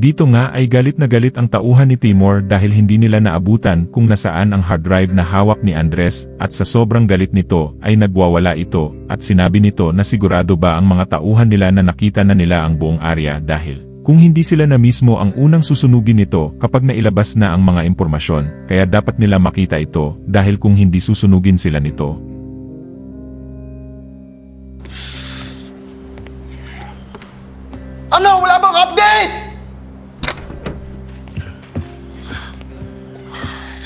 Dito nga ay galit na galit ang tauhan ni Timur dahil hindi nila naabutan kung nasaan ang hard drive na hawak ni Andres at sa sobrang galit nito ay nagwawala ito at sinabi nito na sigurado ba ang mga tauhan nila na nakita na nila ang buong area dahil kung hindi sila na mismo ang unang susunugin nito kapag nailabas na ang mga impormasyon, kaya dapat nila makita ito dahil kung hindi susunugin sila nito. Ano? Wala bang update?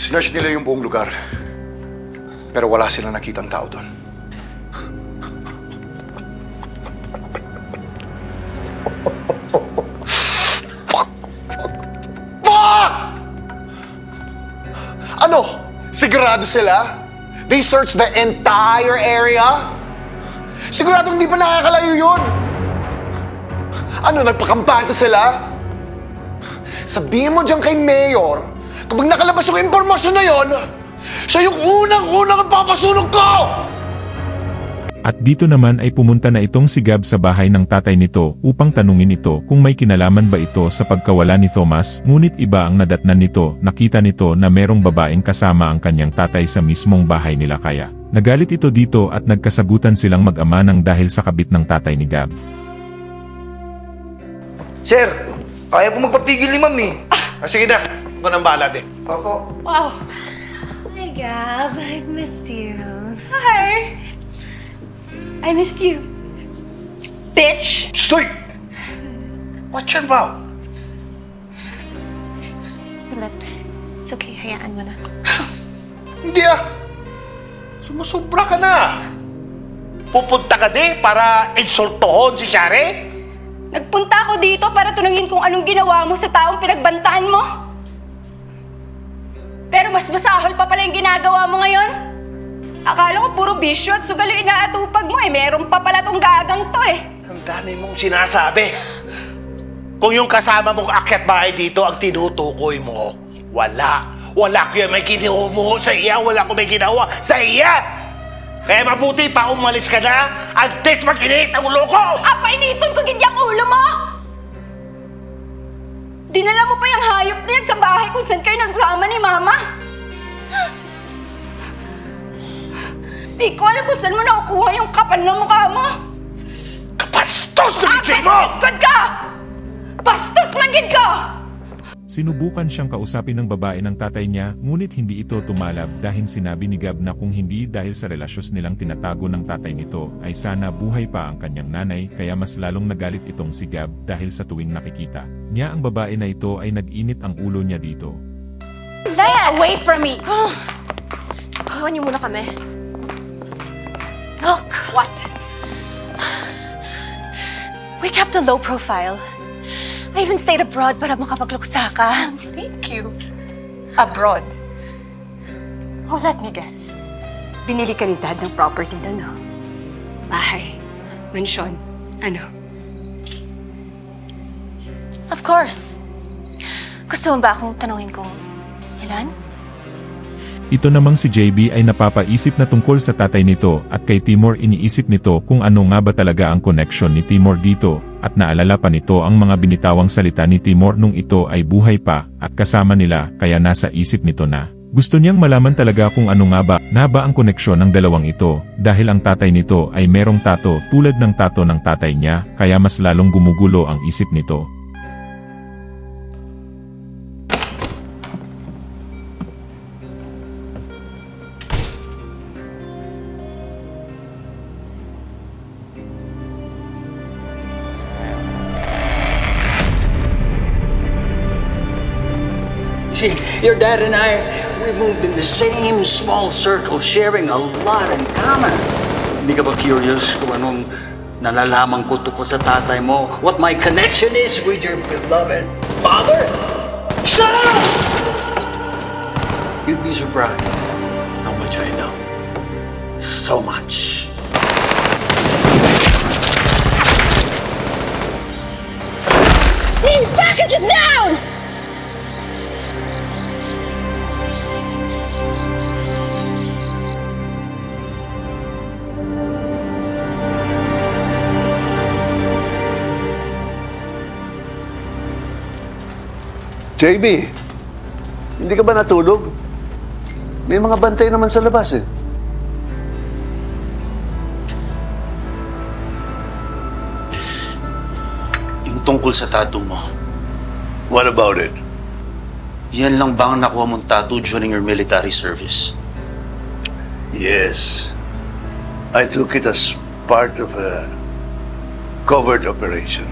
Sinerch nila yung buong lugar. Pero wala silang nakitang tao doon. Fuck! Ano? Sigurado sila? They searched the entire area? Sigurado hindi pa nakakalayo yun? Ano, nagpakampante sila? Sabihin mo dyan kay Mayor, kapag nakalabas yung impormasyon na yon, siya yung unang-unang papasunog ko! At dito naman ay pumunta na itong si Gab sa bahay ng tatay nito upang tanungin ito kung may kinalaman ba ito sa pagkawala ni Thomas, ngunit iba ang nadatnan nito, nakita nito na merong babaeng kasama ang kanyang tatay sa mismong bahay nila kaya. Nagalit ito dito at nagkasagutan silang mag-ama ng dahil sa kabit ng tatay ni Gab. Sir, kaya po magpapigil ni Ma'am eh. Sige na, ako nang bahala din. Opo. Wow. Hi, Gab. I've missed you. Hi. I missed you. Bitch! Stoy! Watch your mouth. Philip, it's okay. Hayaan mo na. Hindi ah. Sumusobra ka na. Pupunta ka di para insultohon si Shari? Nagpunta ako dito para tunungin kung anong ginawa mo sa taong pinagbantaan mo. Pero mas masahol pa pala yung ginagawa mo ngayon. Akala ko puro bisyo at sugal yung inaatupag mo eh. Meron pa pala tong gagang to eh. Ang dami mong sinasabi. Kung yung kasama mong akyat bahay dito ang tinutukoy mo, wala. Wala ko yung may ginawa sa iya. Wala ko may ginawa sa iya. Kaya mabuti pa umalis ka na at least mag-init ang ulo ko! Painiton ko gidyang ulo mo! Dinala mo pa yung hayop na yan sa bahay kung saan kayo nagsama ni Mama? Di ko alam kung saan mo nakukuha yung kapal ng mukha mo! Kapastos na bitchay mo! Bastos ka! Bastos man gid ka! Sinubukan siyang kausapin ng babae ng tatay niya, ngunit hindi ito tumalab dahil sinabi ni Gab na kung hindi dahil sa relasyon nilang tinatago ng tatay nito, ay sana buhay pa ang kanyang nanay kaya mas lalong nagalit itong si Gab dahil sa tuwing nakikita niya ang babae na ito ay nag-init ang ulo niya dito. Stay away from me! Hawan niyo muna kami. Look! What? We kept a low profile. I even stayed abroad para makapagluksa ka. Thank you. Abroad? Oh, let me guess. Binili ka ni Dad ng property doon, no? Bahay, mansyon, ano? Of course. Gusto mo ba akong tanungin kung ilan? Ito namang si JB ay napapaisip na tungkol sa tatay nito at kay Timur iniisip nito kung ano nga ba talaga ang connection ni Timur dito at naalala pa nito ang mga binitawang salita ni Timur nung ito ay buhay pa at kasama nila kaya nasa isip nito na gusto niyang malaman talaga kung ano nga ba ang koneksyon ng dalawang ito dahil ang tatay nito ay merong tato tulad ng tato ng tatay niya kaya mas lalong gumugulo ang isip nito. See, your dad and I, we moved in the same small circle, sharing a lot in common. Hindi ka ba curious kung anong nalalaman ko tungkol sa tatay mo? What my connection is with your beloved father? Shut up! You'd be surprised how much I know. So much. These packages down! JB, hindi ka ba natulog? May mga bantay naman sa labas eh. Yung tungkol sa tattoo mo, What about it? yan lang ba ang nakuha mong tattoo during your military service? Yes. I took it as part of a covert operation.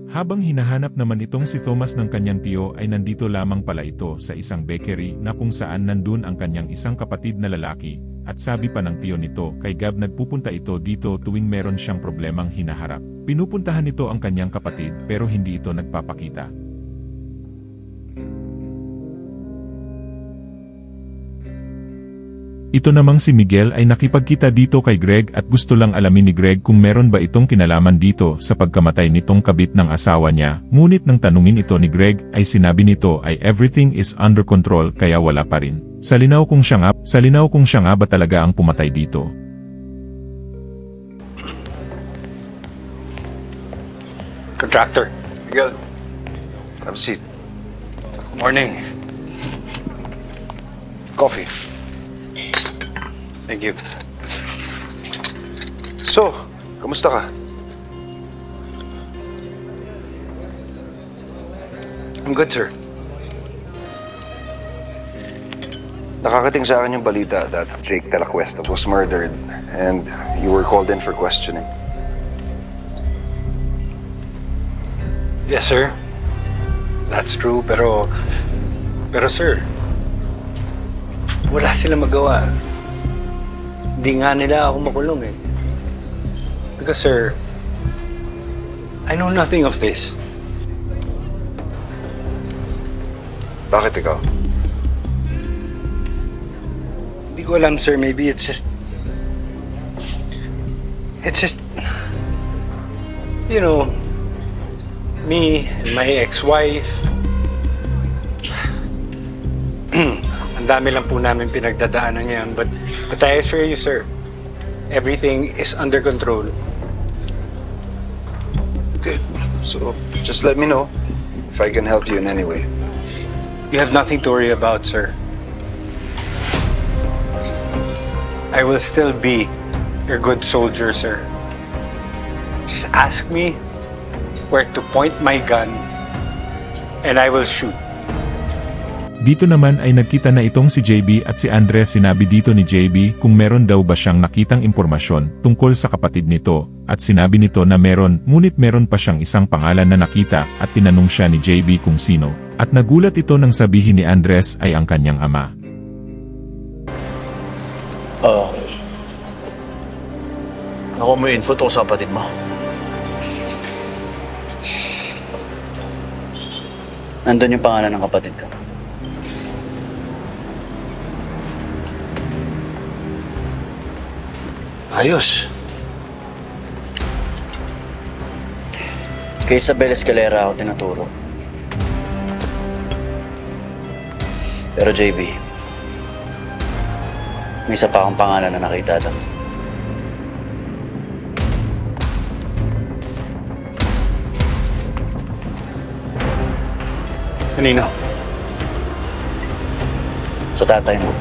Habang hinahanap naman itong si Thomas ng kanyang tiyo ay nandito lamang pala ito sa isang bakery na kung saan nandun ang kanyang isang kapatid na lalaki, at sabi pa ng tiyo nito kay Gab nagpupunta ito dito tuwing meron siyang problemang hinaharap. Pinupuntahan nito ang kanyang kapatid pero hindi ito nagpapakita. Ito namang si Miguel ay nakipagkita dito kay Greg at gusto lang alamin ni Greg kung meron ba itong kinalaman dito sa pagkamatay nitong kabit ng asawa niya. Ngunit nang tanungin ito ni Greg ay sinabi nito ay everything is under control kaya wala pa rin. Salinaw kung siya nga ba talaga ang pumatay dito. Contractor. Miguel, have a seat. Morning. Coffee. Thank you. So, kamusta ka? I'm good, sir. Nakakating sa akin yung balita that Jake De La Cuesta was murdered and you were called in for questioning. Yes, sir. That's true, pero sir, wala silang magawa. Hindi nga nila ako makulong eh. Because, sir, I know nothing of this. Bakit ikaw? Hindi ko alam, sir. Maybe it's just, you know, me and my ex-wife. Ang dami lang po namin pinagdadaanan ngayon. But I assure you, sir, everything is under control. Okay, so just let me know if I can help you in any way. You have nothing to worry about, sir. I will still be your good soldier, sir. Just ask me where to point my gun and I will shoot. Dito naman ay nagkita na itong si JB at si Andres. Sinabi dito ni JB kung meron daw ba siyang nakitang impormasyon tungkol sa kapatid nito, at sinabi nito na meron, ngunit meron pa siyang isang pangalan na nakita at tinanong siya ni JB kung sino, at nagulat ito nang sabihin ni Andres ay ang kanyang ama. Nakuha mo yung info tungkol sa kapatid mo. Nandun yung pangalan ng kapatid ko. Ayos. Kay Isabel Escalera ako tinuturo. Pero JB, may isa pa akong pangalan na nakita doon. Kanino? Sa tatay mo.